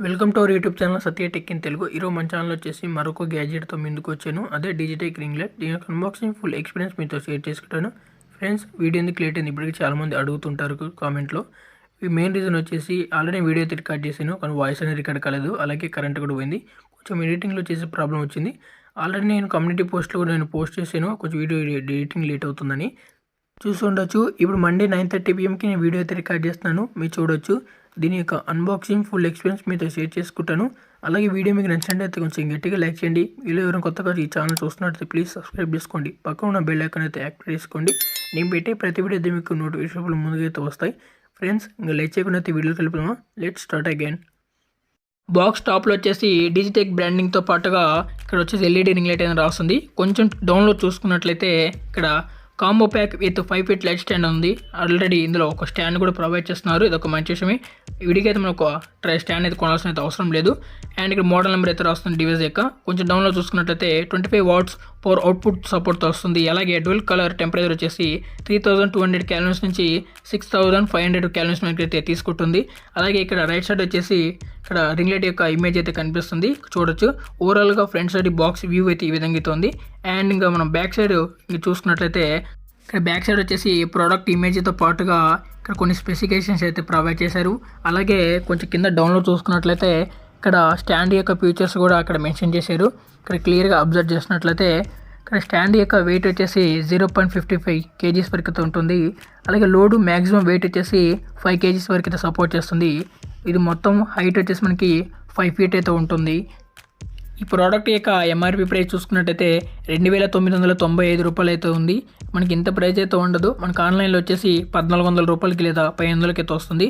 Welcome to our YouTube channel Satya tech in Telugu. ఈరోజు మన channel వచ్చేసి మరొక గ్యాడ్జెట్తో ముందుకు వచ్చాను. అదే డిజిటెక్ రింగ్ లైట్. దీని యొక్క అన్బాక్సింగ్ ఫుల్ ఎక్స్పీరియన్స్ మీతో షేర్ చేసుకుంటాను. ఫ్రెండ్స్, వీడియో ఎందుకు లేట్ అయింది ఇప్పటికీ చాలామంది అడుగుతుంటారు కామెంట్లో. ఈ మెయిన్ రీజన్ వచ్చేసి ఆల్రెడీ వీడియో అయితే రికార్డ్ చేశాను, కానీ వాయిస్ అనేది రికార్డ్ కాలేదు. అలాగే కరెంట్ కూడా పోయింది. కొంచెం ఎడిటింగ్లో వచ్చేసి ప్రాబ్లం వచ్చింది. ఆల్రెడీ నేను కమ్యూనిటీ పోస్ట్లో కూడా నేను పోస్ట్ చేశాను, కొంచెం వీడియో ఎడిటింగ్ లేట్ అవుతుందని చూస్తుండొచ్చు. ఇప్పుడు మండే 9:30 PM నేను వీడియో అయితే రికార్డ్ చేస్తున్నాను, మీరు చూడొచ్చు. దీని యొక్క అన్బాక్సింగ్ ఫుల్ ఎక్స్పీరియన్స్ మీతో షేర్ చేసుకుంటాను. అలాగే వీడియో మీకు నచ్చినట్లయితే కొంచెం గట్టిగా లైక్ చేయండి. వీళ్ళు ఎవరైనా కొత్తగా ఈ ఛానల్ చూస్తున్నట్లయితే ప్లీజ్ సబ్స్క్రైబ్ చేసుకోండి. పక్కన ఉన్న బెల్ ఐకాన్ అయితే యాక్టివేట్ చేసుకోండి. నేను పెట్టే ప్రతి వీడియో అయితే మీకు నోటిఫికేషన్లు ముందుగా అయితే వస్తాయి. ఫ్రెండ్స్, ఇంకా లైక్ చేయకుండా అయితే వీడియోకి వెళ్ళిపోదామా? Let's start again. బాక్స్ టాప్లో వచ్చేసి డిజిటెక్ బ్రాండింగ్తో పాటుగా ఇక్కడ వచ్చేసి ఎల్ఈడి రింగ్ లైట్ అనేది రాస్తుంది. కొంచెం డౌన్లో చూసుకున్నట్లయితే ఇక్కడ combo pack with 5 feet light stand ఉంది. ఆల్రెడీ ఇందులో ఒక స్టాండ్ కూడా ప్రొవైడ్ చేస్తున్నారు. ఇది ఒక మంచి విషయమే. విడిగా అయితే మనకు ఒక స్టాండ్ అయితే కొనాల్సిన అయితే అవసరం లేదు. అండ్ ఇక్కడ మోడల్ నెంబర్ అయితే రాస్తుంది డివైస్ యొక్క. కొంచెం డౌన్లో చూసుకున్నట్లయితే 25 watts పవర్ అవుట్పుట్ సపోర్ట్తో వస్తుంది. అలాగే డ్యూయల్ కలర్ టెంపరేచర్ వచ్చేసి 3200 kelvins నుంచి 6500 kelvins వరకు అయితే తీసుకుంటుంది. అలాగే ఇక్కడ రైట్ సైడ్ వచ్చేసి ఇక్కడ రింగ్ లైట్ యొక్క ఇమేజ్ అయితే కనిపిస్తుంది, చూడొచ్చు. ఓవరాల్గా ఫ్రంట్ సైడ్ బాక్స్ వ్యూ అయితే ఈ విధంగా అయితే ఉంది. అండ్ ఇంకా మనం బ్యాక్ సైడ్ చూసుకున్నట్లయితే ఇక్కడ బ్యాక్ సైడ్ వచ్చేసి ప్రోడక్ట్ ఇమేజ్తో పాటుగా ఇక్కడ కొన్ని స్పెసిఫికేషన్స్ అయితే ప్రొవైడ్ చేశారు. అలాగే కొంచెం కింద డౌన్లోడ్ చూసుకున్నట్లయితే ఇక్కడ స్టాండ్ యొక్క ఫీచర్స్ కూడా అక్కడ మెన్షన్ చేశారు. ఇక్కడ క్లియర్గా అబ్జర్వ్ చేసినట్లయితే ఇక్కడ స్టాండ్ యొక్క వెయిట్ వచ్చేసి 0.55 kgs వరకు అయితే ఉంటుంది. అలాగే లోడు మ్యాక్సిమం వెయిట్ వచ్చేసి 5 kgs వరకు అయితే సపోర్ట్ చేస్తుంది. ఇది మొత్తం హైట్ వచ్చేసి మనకి 5 feet అయితే ఉంటుంది. ఈ ప్రోడక్ట్ యొక్క ఎంఆర్పి ప్రైస్ చూసుకున్నట్టయితే 2995 రూపాయలు అయితే ఉంది. మనకి ఇంత ప్రైస్ అయితే ఉండదు. మనకు ఆన్లైన్లో వచ్చేసి 1400 రూపాయలకి లేదా 1500 అయితే వస్తుంది.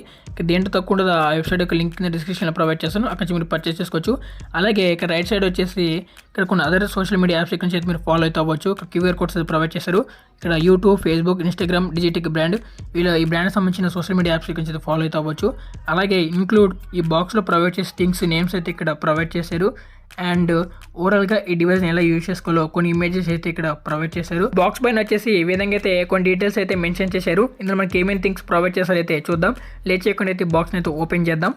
దేంట్లో తక్కువ ఉండదు ఆ వెబ్సైట్ యొక్క లింక్ కింద డిస్క్రిప్షన్లో ప్రొవైడ్ చేస్తాను, అక్కడ నుంచి మీరు పర్చేస్ చేసుకోవచ్చు. అలాగే ఇక్కడ రైట్ సైడ్ వచ్చేసి ఇక్కడ కొన్ని అదర్ సోషల్ మీడియా యాప్స్ నుంచి అయితే మీరు ఫాలో అయితే అవ్వచ్చు. ఇక్కడ క్యూఆర్ కోడ్స్ అయితే ప్రొవైడ్ చేశారు. ఇక్కడ YouTube, Facebook, Instagram, Digitek brand, ఈ బ్రాండ్ సంబంధించిన సోషల్ మీడియా యాప్స్ నుంచి అయితే ఫాలో అయితే అవ్వచ్చు. అలాగే ఇంక్లూడ్ ఈ బాక్స్లో ప్రొవైడ్ చేసే థింగ్స్ నేమ్స్ అయితే ఇక్కడ ప్రొవైడ్ చేశారు. అండ్ ఓవరాల్గా ఈ డివైస్ని ఎలా యూజ్ చేసుకోవాలో కొన్ని ఇమేజెస్ అయితే ఇక్కడ ప్రొవైడ్ చేశారు. బాక్స్ పైన వచ్చేసి ఈ విధంగా అయితే కొన్ని డీటెయిల్స్ అయితే మెన్షన్ చేశారు. ఇందులో మనకి ఏమేమి థింగ్స్ ప్రొవైడ్ చేశారు అయితే చూద్దాం. లేట్ చేయకుండా అయితే బాక్స్ని అయితే ఓపెన్ చేద్దాం.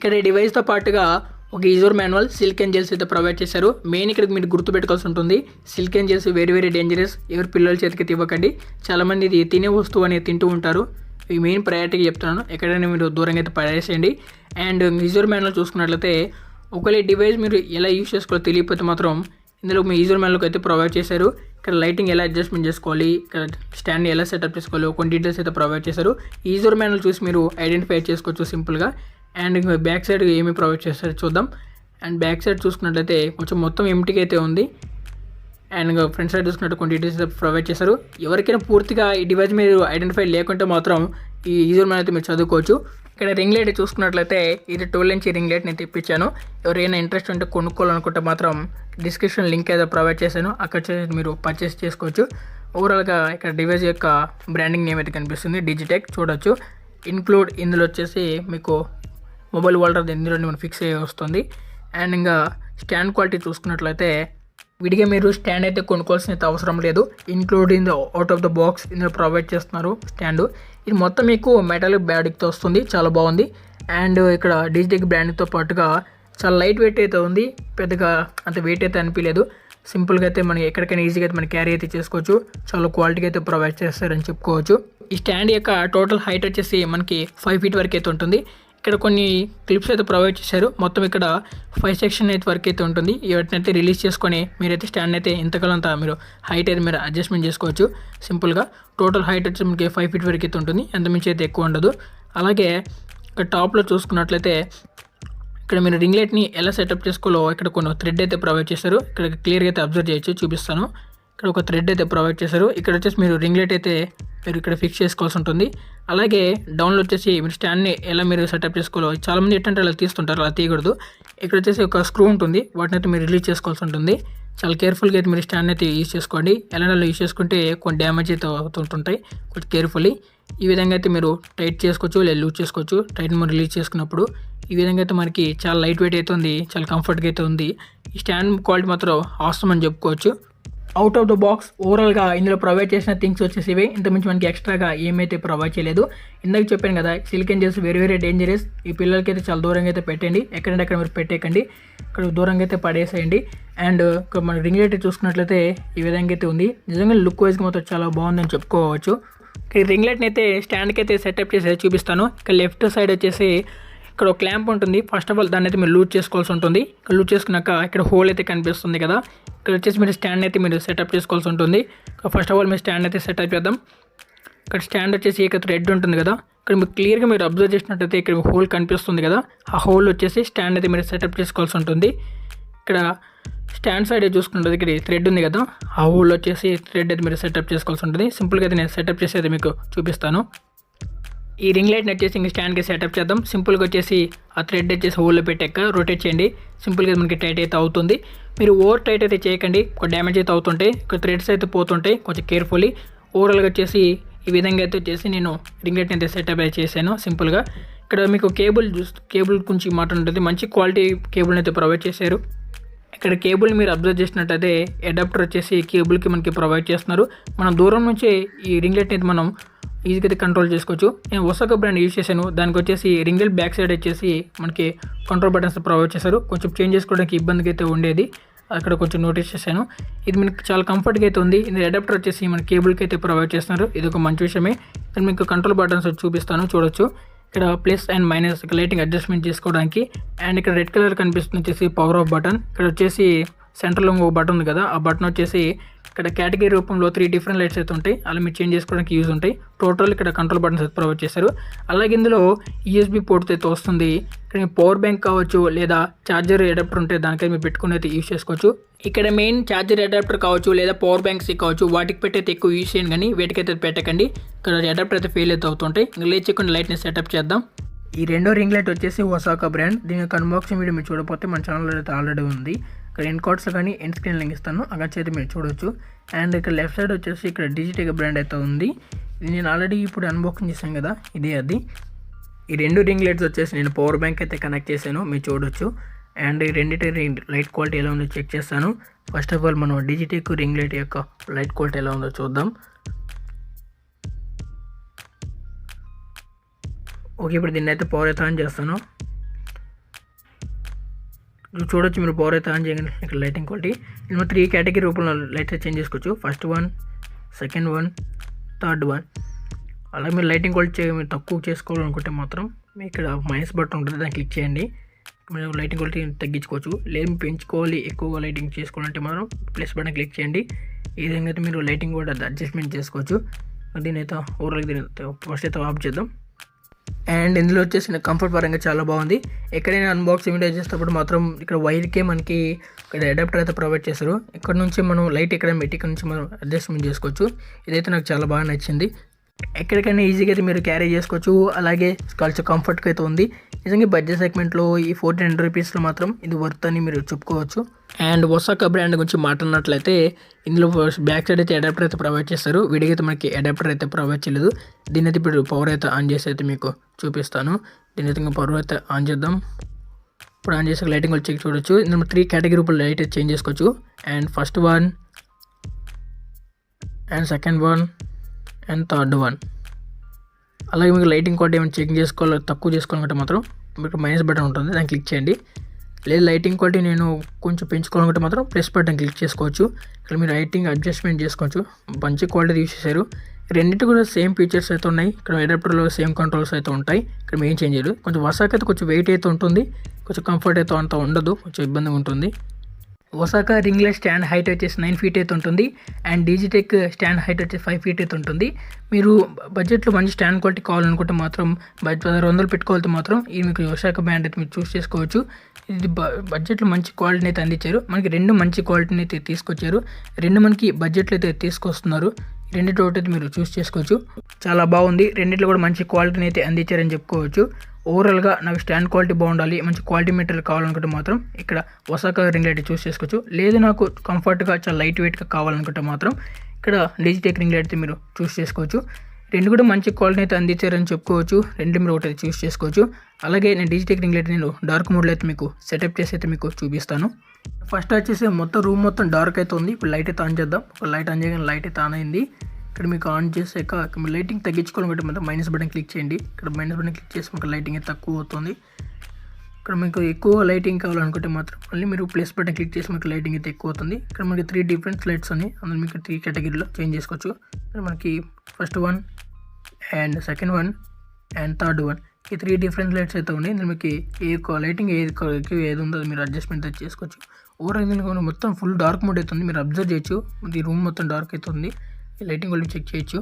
ఇక్కడ ఈ డివైస్తో పాటుగా ఒక user manual, silk and gels అయితే ప్రొవైడ్ చేశారు. మెయిన్ ఇక్కడ మీరు గుర్తుపెట్టుకోవాల్సి ఉంటుంది, silk and gels very dangerous. ఎవరు పిల్లల చేతికి ఇవ్వకండి. చాలామంది ఇది తినే వస్తువు అనేది తింటూ ఉంటారు. ఈ మెయిన్ ప్రయారిటీగా చెప్తున్నాను, ఎక్కడైనా మీరు దూరంగా అయితే పడేసేయండి. అండ్ యూజర్ మాన్యువల్ చూసుకున్నట్లయితే ఒకవేళ ఈ డివైస్ మీరు ఎలా యూజ్ చేసుకోవాలో తెలియకపోతే మాత్రం ఇందులో మీ యూజర్ మాన్యువల్కి అయితే ప్రొవైడ్ చేశారు. ఇక్కడ లైటింగ్ ఎలా అడ్జస్ట్మెంట్ చేసుకోవాలి, ఇక్కడ స్టాండ్ ఎలా సెటప్ చేసుకోవాలి, కొన్ని డీటెయిల్స్ అయితే ప్రొవైడ్ చేశారు. ఈ యూజర్ మాన్యువల్ చూసి మీరు ఐడెంటిఫై చేసుకోవచ్చు సింపుల్గా. అండ్ ఇంకా బ్యాక్ సైడ్ ఏమి ప్రొవైడ్ చేస్తారో చూద్దాం. అండ్ బ్యాక్ సైడ్ చూసుకున్నట్లయితే కొంచెం మొత్తం ఎంటీగా అయితే ఉంది. అండ్ ఇంకా ఫ్రంట్ సైడ్ చూసుకున్నట్టు కొన్ని డీటెయిల్స్ ప్రొవైడ్ చేశారు. ఎవరికైనా పూర్తిగా ఈ డివైస్ మీరు ఐడెంటిఫై లేకుంటే మాత్రం ఈ యూజర్ మాన్యువల్ అయితే మీరు చదువుకోవచ్చు. ఇక్కడ రింగ్ లైట్ చూసుకున్నట్లయితే ఇది 12 inch రింగ్ లైట్ నేను తెప్పించాను. ఎవరైనా ఇంట్రెస్ట్ ఉంటే కొనుక్కోవాలనుకుంటే మాత్రం డిస్క్రిప్షన్ లింక్ ఏదో ప్రొవైడ్ చేశాను, అక్కడ మీరు పర్చేస్ చేసుకోవచ్చు. ఓవరాల్గా ఇక్కడ డివైస్ యొక్క బ్రాండింగ్ నేమ్ అయితే కనిపిస్తుంది, డిజిటెక్, చూడొచ్చు. ఇంక్లూడ్ ఇందులో వచ్చేసి మీకు మొబైల్ హోల్డర్ ఇందులో మనం ఫిక్స్ అయ్యి వస్తుంది. అండ్ ఇంకా స్టాండ్ క్వాలిటీ చూసుకున్నట్లయితే విడిగా మీరు స్టాండ్ అయితే కొనుక్కోవాల్సిన అవసరం లేదు. Include in the out of the box ఇందులో ప్రొవైడ్ చేస్తున్నారు స్టాండ్. ఇది మొత్తం మీకు మెటాలిక్ బ్యాడ్తో వస్తుంది, చాలా బాగుంది. అండ్ ఇక్కడ డిజిటెక్ బ్రాండ్తో పాటుగా చాలా లైట్ వెయిట్ అయితే ఉంది, పెద్దగా అంత వెయిట్ అయితే అనిపించలేదు. సింపుల్గా అయితే మనకి ఎక్కడికైనా ఈజీగా అయితే మనం క్యారీ అయితే చేసుకోవచ్చు. చాలా క్వాలిటీగా అయితే ప్రొవైడ్ చేస్తారని చెప్పుకోవచ్చు. ఈ స్టాండ్ యొక్క టోటల్ హైట్ వచ్చేసి మనకి 5 feet వరకు అయితే ఉంటుంది. ఇక్కడ కొన్ని క్లిప్స్ అయితే ప్రొవైడ్ చేశారు. మొత్తం ఇక్కడ 5 section అయితే వరకు అయితే ఉంటుంది. వీటినైతే రిలీజ్ చేసుకొని మీరైతే స్టాండ్ అయితే ఇంతకాలంతా మీరు హైట్ అయితే మీరు అడ్జస్ట్మెంట్ చేసుకోవచ్చు సింపుల్గా. టోటల్ హైట్ వచ్చి మనకి 5 feet వరకు అయితే ఉంటుంది, అంతమించి అయితే ఎక్కువ ఉండదు. అలాగే ఇక్కడ టాప్లో చూసుకున్నట్లయితే ఇక్కడ మీరు రింగ్ లైట్ని ఎలా సెటప్ చేసుకోవాలో ఇక్కడ కొన్ని థ్రెడ్ అయితే ప్రొవైడ్ చేశారు. ఇక్కడ క్లియర్గా అయితే అబ్జర్వ్ చేయొచ్చు, చూపిస్తాను. ఇక్కడ ఒక థ్రెడ్ అయితే ప్రొవైడ్ చేశారు. ఇక్కడ వచ్చేసి మీరు రింగ్ లైట్ అయితే మీరు ఇక్కడ ఫిక్స్ చేసుకోవాల్సి ఉంటుంది. అలాగే డౌన్లో వచ్చేసి మీరు స్టాండ్ని ఎలా మీరు సెటప్ చేసుకోవాలో చాలామంది ఏంటంటే అలా తీస్తుంటారు, అలా తీయకూడదు. ఇక్కడ వచ్చేసి ఒక స్క్రూ ఉంటుంది, వాటిని అయితే మీరు రిలీజ్ చేసుకోవాల్సి ఉంటుంది. చాలా కేర్ఫుల్గా అయితే మీరు స్టాండ్ అయితే యూజ్ చేసుకోండి. ఎలా యూజ్ చేసుకుంటే కొన్ని డ్యామేజ్ అయితే అవుతుంటాయి, కొంచెం కేర్ఫుల్లీ. ఈ విధంగా అయితే మీరు టైట్ చేసుకోవచ్చు లేదా లూజ్ చేసుకోవచ్చు. టైట్ మీరు రిలీజ్ చేసుకున్నప్పుడు ఈ విధంగా అయితే మనకి చాలా లైట్ వెయిట్ అయితే ఉంది, చాలా కంఫర్ట్గా అయితే ఉంది. ఈ స్టాండ్ క్వాలిటీ మాత్రం ఆసమ్ అని చెప్పుకోవచ్చు. అవుట్ ఆఫ్ ద బాక్స్ ఓవరాల్గా ఇందులో ప్రొవైడ్ చేసిన థింగ్స్ వచ్చేసి ఇవే. ఇంతకుమించి మనకి ఎక్స్ట్రాగా ఏమైతే ప్రొవైడ్ చేయలేదు. ఇందాక చెప్పాను కదా, సిలికాన్ జెల్స్ వెరీ డేంజరస్. ఈ పిల్లలకి అయితే చాలా దూరంగా అయితే పెట్టండి, ఎక్కడంటే అక్కడ మీరు పెట్టేయకండి, ఇక్కడ దూరంగా అయితే పడేసేయండి. అండ్ ఇక్కడ మన రింగ్ లైట్ చూసుకున్నట్లయితే ఈ విధంగా అయితే ఉంది. నిజంగా లుక్ వైజ్గా మాత్రం చాలా బాగుందని చెప్పుకోవచ్చు. ఈ రింగ్ లైట్ని అయితే స్టాండ్కి అయితే సెటప్ చేసి చూపిస్తాను. ఇక్కడ లెఫ్ట్ సైడ్ వచ్చేసి ఇక్కడ ఒక క్లాంప్ ఉంటుంది. ఫస్ట్ ఆఫ్ ఆల్ దాన్ని అయితే మీరు లూజ్ చేసుకోవాల్సి ఉంటుంది. ఇక్కడ లూజ్ చేసుకున్నాక ఇక్కడ హోల్ అయితే కనిపిస్తుంది కదా, ఇక్కడ వచ్చేసి మీరు స్టాండ్ అయితే మీరు సెటప్ చేసుకోవాల్సి ఉంటుంది. ఫస్ట్ ఆఫ్ ఆల్ మీరు స్టాండ్ అయితే సెటప్ చేద్దాం. ఇక్కడ స్టాండ్ వచ్చేసి ఇక్కడ థ్రెడ్ ఉంటుంది కదా, ఇక్కడ మీరు క్లియర్గా మీరు అబ్జర్వ్ చేసినట్టయితే ఇక్కడ హోల్ కనిపిస్తుంది కదా, ఆ హోల్ వచ్చేసి స్టాండ్ అయితే మీరు సెటప్ చేసుకోవాల్సి ఉంటుంది. ఇక్కడ స్టాండ్ సైడ్ చూసుకుంటుంది, ఇక్కడ థ్రెడ్ ఉంది కదా, ఆ హోల్ వచ్చేసి థ్రెడ్ అయితే మీరు సెటప్ చేసుకోవాల్సి ఉంటుంది. సింపుల్గా అయితే నేను సెటప్ చేసి అయితే మీకు చూపిస్తాను. ఈ రింగ్ లైట్ని వచ్చేసి ఇంక స్టాండ్కి సెటప్ చేద్దాం. సింపుల్గా వచ్చేసి ఆ థ్రెడ్ వచ్చేసి హోల్లో పెట్టాక రొటేట్ చేయండి. సింపుల్గా మనకి టైట్ అయితే అవుతుంది. మీరు ఓవర్ టైట్ అయితే చేయకండి, ఒక డ్యామేజ్ అయితే అవుతుంటాయి, ఒక థ్రెడ్స్ అయితే పోతుంటాయి, కొంచెం కేర్ఫుల్లీ. ఓవరాల్గా వచ్చేసి ఈ విధంగా అయితే వచ్చేసి నేను రింగ్ లైట్ని అయితే సెటప్ అయితే చేశాను సింపుల్గా. ఇక్కడ మీకు కేబుల్ గురించి మాట్లాడుతుంది, మంచి క్వాలిటీ కేబుల్ని అయితే ప్రొవైడ్ చేశారు. ఇక్కడ కేబుల్ మీరు అబ్జర్వ్ చేసినట్టయితే అడాప్టర్ వచ్చేసి కేబుల్కి మనకి ప్రొవైడ్ చేస్తున్నారు. మనం దూరం నుంచి ఈ రింగ్ లైట్ని అయితే మనం ఈజీగా అయితే కంట్రోల్ చేసుకోవచ్చు. నేను ఒసాకా బ్రాండ్ యూజ్ చేశాను, దానికి వచ్చేసి రింగ్ లైట్ బ్యాక్ సైడ్ వచ్చేసి మనకి కంట్రోల్ బటన్స్ ప్రొవైడ్ చేశారు. కొంచెం చేంజ్ చేసుకోవడానికి ఇబ్బందిగా అయితే ఉండేది, అక్కడ కొంచెం నోటీస్ చేశాను. ఇది మనకి చాలా కంఫర్ట్గా అయితే ఉంది. ఇది అడాప్టర్ వచ్చేసి మన కేబుల్కి అయితే ప్రొవైడ్ చేస్తున్నారు, ఇది ఒక మంచి విషయమే. ఇక్కడ మీకు కంట్రోల్ బటన్స్ చూపిస్తాను, చూడొచ్చు. ఇక్కడ plus and minus lighting adjustment చేసుకోవడానికి. అండ్ ఇక్కడ రెడ్ కలర్ కనిపిస్తుంది వచ్చేసి పవర్ ఆఫ్ బటన్. ఇక్కడ వచ్చేసి సెంటర్లో ఒక బటన్ ఉంది కదా, ఆ బటన్ వచ్చేసి ఇక్కడ కేటగిరీ రూపంలో 3 డిఫరెంట్ లైట్స్ అయితే ఉంటాయి, అలా మీరు చేంజ్ చేసుకోవడానికి యూజ్ ఉంటాయి. టోటల్ ఇక్కడ కంట్రోల్ బటన్స్ అయితే ప్రొవైడ్ చేశారు. అలాగే ఇందులో యూఎస్బీ పోర్ట్ అయితే వస్తుంది. ఇక్కడ పవర్ బ్యాంక్ కావచ్చు లేదా ఛార్జర్ అడాప్టర్ ఉంటే దానికైతే మీరు పెట్టుకుని అయితే యూజ్ చేసుకోవచ్చు. ఇక్కడ మెయిన్ ఛార్జర్ అడాప్టర్ కావచ్చు లేదా పవర్ బ్యాంక్స్ కావచ్చు, వాటికి పెట్టయితే ఎక్కువ యూజ్ చేయండి, కానీ వీటికైతే పెట్టకండి. ఇక్కడ అడాప్టర్ అయితే ఫెయిల్ అయితే అవుతుంటాయి. ఇంకా లేచకుండా లైట్ని సెటప్ చేద్దాం. ఈ రెండో రింగ్ లైట్ వచ్చేసి ఒసాకా బ్రాండ్. దీని యొక్క అన్బాక్సింగ్ వీడియో మీరు చూడకపోతే మన ఛానల్లో అయితే ఆల్రెడీ ఉంది. ఇక్కడ ఎండ్ కార్డ్స్లో కానీ ఎండ్ స్క్రీన్ లింక్ ఇస్తాను, అక్కడ అయితే మీరు చూడొచ్చు. అండ్ ఇక్కడ లెఫ్ట్ సైడ్ వచ్చేసి ఇక్కడ డిజిటెక్ బ్రాండ్ అయితే ఉంది. ఇది నేను ఆల్రెడీ ఇప్పుడు అన్బాక్సింగ్ చేశాను కదా, ఇదే అది. ఈ రెండు రింగ్ లైట్స్ వచ్చేసి నేను పవర్ బ్యాంక్ అయితే కనెక్ట్ చేశాను, మీరు చూడొచ్చు. అండ్ ఈ రెండింటి లైట్ క్వాలిటీ ఎలా ఉందో చెక్ చేస్తాను. ఫస్ట్ ఆఫ్ ఆల్ మనం డిజిటెక్ రింగ్ లైట్ యొక్క లైట్ క్వాలిటీ ఎలా ఉందో చూద్దాం. ఓకే, ఇప్పుడు దీన్ని అయితే పవర్ అయితే ఆన్ చేస్తాను. చూడొచ్చు మీరు పవర్ అయితే ఆన్ చేయగానే ఇక్కడ లైటింగ్ క్వాలిటీ. నేను 3 కేటగిరీ రూపంలో లైట్స్ చేంజ్ చేసుకోవచ్చు. First one, second one, third one. అలాగే మీరు లైటింగ్ క్వాలిటీ మీరు తక్కువ చేసుకోవాలనుకుంటే మాత్రం మీకు ఇక్కడ మైనస్ బటన్ ఉంటుంది, దాన్ని క్లిక్ చేయండి. మీరు లైటింగ్ క్వాలిటీ తగ్గించుకోవచ్చు. లేదు పెంచుకోవాలి, ఎక్కువగా లైటింగ్ చేసుకోవాలంటే మాత్రం ప్లస్ బటన్ క్లిక్ చేయండి. ఈ విధంగా అయితే మీరు లైటింగ్ కూడా అడ్జస్ట్మెంట్ చేసుకోవచ్చు. దీని అయితే ఓవరాల్గా దీని ఫస్ట్ అయితే ఆఫ్ చేద్దాం. అండ్ ఇందులో వచ్చేసి కంఫర్ట్ పరంగా చాలా బాగుంది. ఎక్కడైనా అన్బాక్సింగ్ వీడియో చేసేటప్పుడు మాత్రం ఇక్కడ వైర్కే మనకి ఇక్కడ అడాప్టర్ అయితే ప్రొవైడ్ చేశారు. ఇక్కడ నుంచి మనం లైట్ ఎక్కడ పెట్టి ఇక్కడ నుంచి మనం అడ్జస్ట్మెంట్ చేసుకోవచ్చు. ఇదైతే నాకు చాలా బాగా నచ్చింది. ఎక్కడికైనా ఈజీగా అయితే మీరు క్యారీ చేసుకోవచ్చు. అలాగే కొంచెం కంఫర్ట్గా అయితే ఉంది. నిజంగా బడ్జెట్ సెగ్మెంట్లో ఈ 410 రూపీస్లో మాత్రం ఇది వర్త్ అని మీరు చెప్పుకోవచ్చు. అండ్ ఒసాకా బ్రాండ్ గురించి మాట్లాడినట్లయితే ఇందులో బ్యాక్ సైడ్ అయితే అడాప్టర్ అయితే ప్రొవైడ్ చేస్తారు. వీడికి అయితే మనకి అడాప్టర్ అయితే ప్రొవైడ్ చేయలేదు. దీని అయితే ఇప్పుడు పవర్ అయితే ఆన్ చేసి అయితే మీకు చూపిస్తాను. దీని అయితే ఇంకా పవర్ అయితే ఆన్ చేద్దాం. ఇప్పుడు ఆన్ చేసి లైటింగ్ వచ్చి చూడొచ్చు. ఇందులో 3 కేటగిరీ రూపాయలు లైట్ అయితే చేంజ్ చేసుకోవచ్చు. And first one, and second one, and third one. అలాగే మీకు లైటింగ్ క్వాలిటీ ఏమైనా చెక్ చేసుకోవాలి, తక్కువ చేసుకోవాలంటే మాత్రం మీకు మైనస్ బటన్ ఉంటుంది, దాన్ని క్లిక్ చేయండి. లేదు లైటింగ్ క్వాలిటీ నేను కొంచెం పెంచుకోవాలంటే మాత్రం ప్లస్ బటన్ క్లిక్ చేసుకోవచ్చు. ఇక్కడ మీరు లైటింగ్ అడ్జస్ట్మెంట్ చేసుకోవచ్చు. మంచి క్వాలిటీ యూస్ చేశారు. రెండింటి కూడా సేమ్ ఫీచర్స్ అయితే ఉన్నాయి. ఇక్కడ అడాప్టర్లో సేమ్ కంట్రోల్స్ అయితే ఉంటాయి. ఇక్కడ ఏం చేంజ్ చేయలేదు. కొంచెం ఒసాకా అయితే కొంచెం వెయిట్ అయితే ఉంటుంది, కొంచెం కంఫర్ట్ అయితే అంత ఉండదు, కొంచెం ఇబ్బందిగా ఉంటుంది. Osaka ring light stand height వచ్చేసి 9 ఫీట్ అయితే ఉంటుంది. అండ్ డిజిటెక్ స్టాండ్ హైట్ వచ్చేసి 5 ఫీట్ అయితే ఉంటుంది. మీరు బడ్జెట్లో మంచి స్టాండ్ క్వాలిటీ కావాలనుకుంటే మాత్రం 1600 పెట్టుకోవాలంటే మాత్రం ఇది మీకు ఒసాకా బ్రాండ్ అయితే మీరు చూస్ చేసుకోవచ్చు. ఇది బడ్జెట్లో మంచి క్వాలిటీని అయితే అందించారు. మనకి 2 మంచి క్వాలిటీని అయితే తీసుకొచ్చారు. 2 మనకి బడ్జెట్లో అయితే తీసుకొస్తున్నారు. రెండిట్లో ఒకటి మీరు చూస్ చేసుకోవచ్చు. చాలా బాగుంది. రెండిట్లో కూడా మంచి క్వాలిటీని అయితే అందించారని చెప్పుకోవచ్చు. ఓవరాల్గా నాకు స్టాండ్ క్వాలిటీ బాగుండాలి, మంచి క్వాలిటీ మెటీరియల్ కావాలనుకుంటే మాత్రం ఇక్కడ ఒసాకా రింగ్ లైట్ చూస్ చేసుకోవచ్చు. లేదు నాకు కంఫర్ట్గా చాలా లైట్ వెయిట్గా కావాలనుకుంటే మాత్రం ఇక్కడ డిజిటెక్ రింగ్ లైట్ అయితే మీరు చూస్ చేసుకోవచ్చు. రెండు కూడా మంచి క్వాలిటీ అయితే అందించారని చెప్పుకోవచ్చు. రెండు మీరు ఒకటి చూస్ చేసుకోవచ్చు. అలాగే నేను డిజిటెక్ రింగ్ లైట్ నేను డార్క్ మోడ్లో అయితే మీకు సెటప్ చేసి అయితే మీకు చూపిస్తాను. ఫస్ట్ వచ్చేసి మొత్తం రూమ్ మొత్తం డార్క్ అయితే ఉంది. ఇప్పుడు లైట్ అయితే ఆన్ చేద్దాం. ఒక లైట్ ఆన్ చేయగానే లైట్ అయితే ఆన్ అయింది. ఇక్కడ మీకు ఆన్ చేసాక లైటింగ్ తగ్గించుకోవాలనుకుంటే మాత్రం మైనస్ బటన్ క్లిక్ చేయండి. ఇక్కడ మైనస్ బటన్ క్లిక్ చేసి మీకు లైటింగ్ అయితే తక్కువ అవుతుంది. ఇక్కడ మీకు ఎక్కువ లైటింగ్ కావాలనుకుంటే మాత్రం మళ్ళీ మీరు ప్లస్ బటన్ క్లిక్ చేసి మీకు లైటింగ్ అయితే ఎక్కువ అవుతుంది. ఇక్కడ మనకి 3 డిఫరెంట్ లైట్స్ ఉన్నాయి. అందులో మీకు 3 కేటగిరీలో చేంజ్ చేసుకోవచ్చు. ఇక్కడ మనకి first one and second one and third one, ఈ 3 డిఫరెంట్ లైట్స్ అయితే ఉన్నాయి. ఇందులో మీకు లైటింగ్ ఏది ఉందో అది మీరు అడ్జస్ట్మెంట్ అయితే చేసుకోవచ్చు. ఓవరాల్ మొత్తం ఫుల్ డార్క్ మోడ్ అవుతుంది. మీరు అబ్జర్వ్ చేయొచ్చు. ఈ రూమ్ మొత్తం డార్క్ అవుతుంది. ఈ లైటింగ్ కూడా చెక్ చేయొచ్చు.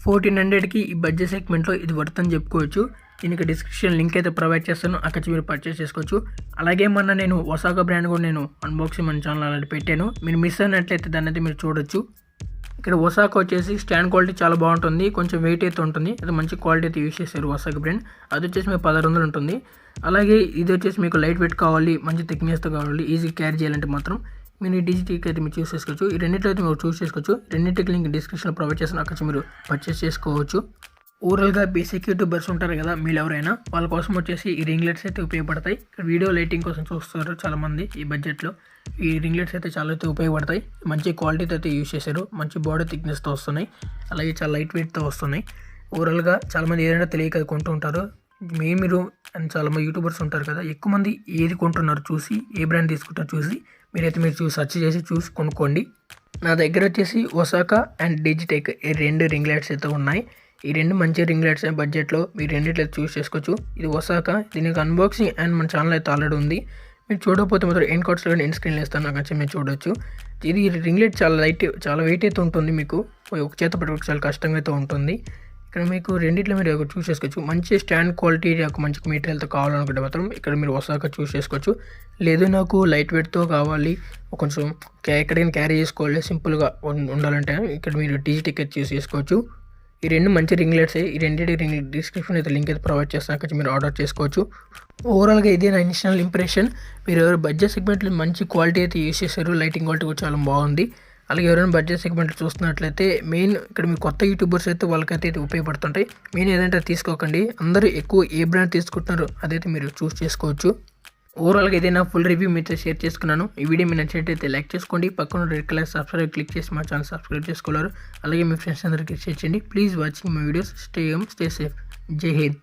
1400కి ఈ బడ్జెట్ సెగ్మెంట్లో ఇది వర్త్ అని చెప్పుకోవచ్చు. దీనికి డిస్క్రిప్షన్ లింక్ అయితే ప్రొవైడ్ చేస్తాను. అక్కడ మీరు పర్చేస్ చేసుకోవచ్చు. అలాగే మొన్న నేను ఒసాకా బ్రాండ్ కూడా నేను అన్బాక్సింగ్ మన ఛానల్ అలాంటి పెట్టాను. మీరు మిస్ అయినట్లయితే దాన్ని అయితే మీరు చూడొచ్చు. ఇక్కడ ఒసాకా వచ్చేసి స్టాండ్ క్వాలిటీ చాలా బాగుంటుంది. కొంచెం వెయిట్ అయితే ఉంటుంది. అది మంచి క్వాలిటీ అయితే యూస్ చేశారు ఒసాకా బ్రాండ్. అది వచ్చేసి మీకు 1600 ఉంటుంది. అలాగే ఇది వచ్చేసి మీకు లైట్ వెయిట్ కావాలి, మంచి థిక్నెస్తో కావాలి, ఈజీ క్యారీ చేయాలంటే మాత్రం మీరు డిజిటెక్ అయితే మీరు చూస్ చేసుకోవచ్చు. ఈ రెండింటిలో అయితే మీరు చూస్ చేసుకోవచ్చు. రెండింటికి లింక్ డిస్క్రిప్షన్లో ప్రొవైడ్ చేస్తాను. అక్కడ మీరు పర్చేస్ చేసుకోవచ్చు. ఓవరాల్గా బేసిక్ యూట్యూబర్స్ ఉంటారు కదా, మీరు ఎవరైనా వాళ్ళ కోసం వచ్చేసి ఈ రింగ్ లైట్స్ అయితే ఉపయోగపడతాయి. ఇక్కడ వీడియో లైటింగ్ కోసం చూస్తారు చాలామంది. ఈ బడ్జెట్లో ఈ రింగ్ లైట్స్ అయితే చాలా అయితే ఉపయోగపడతాయి. మంచి క్వాలిటీతో అయితే యూస్ చేశారు. మంచి బాడీ థిక్నెస్తో వస్తున్నాయి. అలాగే చాలా లైట్ వెయిట్తో వస్తున్నాయి. ఓవరాల్గా చాలామంది ఏదైనా తెలియక కొంటూ ఉంటారు. మీరు అండ్ చాలామంది యూట్యూబర్స్ ఉంటారు కదా, ఎక్కువ మంది ఏది కొంటున్నారు చూసి, ఏ బ్రాండ్ తీసుకుంటారో చూసి మీరు సెర్చ్ చేసి చూసి కొనుక్కోండి. నా దగ్గర వచ్చేసి ఒసాకా అండ్ డిజిటెక్ ఈ 2 రింగ్ లైట్స్ అయితే ఉన్నాయి. ఈ 2 మంచి రింగ్ లైట్స్ బడ్జెట్లో మీరు రెండిట్లో చూస్ చేసుకోవచ్చు. ఇది ఒసాకా, దీనికి అన్బాక్సింగ్ అండ్ మన ఛానల్ అయితే ఆల్రెడీ ఉంది. మీరు చూడకపోతే మాత్రం ఎండ్ కార్డ్స్లో ఎండ్ స్క్రీన్లో ఇస్తాను. అక్కడ మీరు చూడొచ్చు. ఇది రింగ్ లైట్ చాలా వెయిట్ అయితే ఉంటుంది. మీకు ఒక చేత పట్టుకోవడానికి చాలా కష్టంగా అయితే ఉంటుంది. ఇక్కడ మీకు రెండిట్లో మీరు చూస్ చేసుకోవచ్చు. మంచి స్టాండ్ క్వాలిటీ మంచి మెటీరియల్తో కావాలనుకుంటే మాత్రం ఇక్కడ మీరు ఒసాకా చూస్ చేసుకోవచ్చు. లేదు నాకు లైట్ వెయిట్తో కావాలి, కొంచెం ఎక్కడికైనా క్యారీ చేసుకోవాలి, సింపుల్గా ఉండాలంటే ఇక్కడ మీరు డిజిటెక్ అయితే చూస్ చేసుకోవచ్చు. ఈ 2 మంచి రింగ్ లైట్స్. ఈ రెండింటి రింగ్ డిస్క్రిప్షన్ అయితే లింక్ అయితే ప్రొవైడ్ చేస్తాను. అక్కడ మీరు ఆర్డర్ చేసుకోవచ్చు. ఓవరాల్గా ఇదే నా ఇనిషియల్ ఇంప్రెషన్. మీరు ఎవరు బడ్జెట్ సెగ్మెంట్లో మంచి క్వాలిటీ అయితే యూస్ చేశారు. లైటింగ్ క్వాలిటీ కూడా చాలా బాగుంది. అలాగే ఎవరైనా బడ్జెట్ సెగ్మెంట్లో చూస్తున్నట్లయితే మెయిన్ ఇక్కడ మీ కొత్త యూట్యూబర్స్ అయితే వాళ్ళకైతే ఇది ఉపయోగపడుతుంటాయి. మెయిన్ ఏదంటే తీసుకోకండి. అందరూ ఎక్కువ ఏ బ్రాండ్ తీసుకుంటున్నారో అదైతే మీరు చూస్ చేసుకోవచ్చు. ఓవరాల్గా ఏదైనా ఫుల్ రివ్యూ మీతో షేర్ చేసుకున్నాను. ఈ వీడియో మీరు నచ్చినట్టయితే లైక్ చేసుకోండి. పక్కన రెడ్ కలర్ సబ్స్క్రైబ్ క్లిక్ చేసి మా ఛానల్ సబ్స్క్రైబ్ చేసుకోవాలి. అలాగే మీ ఫ్రెండ్స్ అందరికీ షేర్ చేయండి. Please watching my videos. Stay safe. జై హింద్.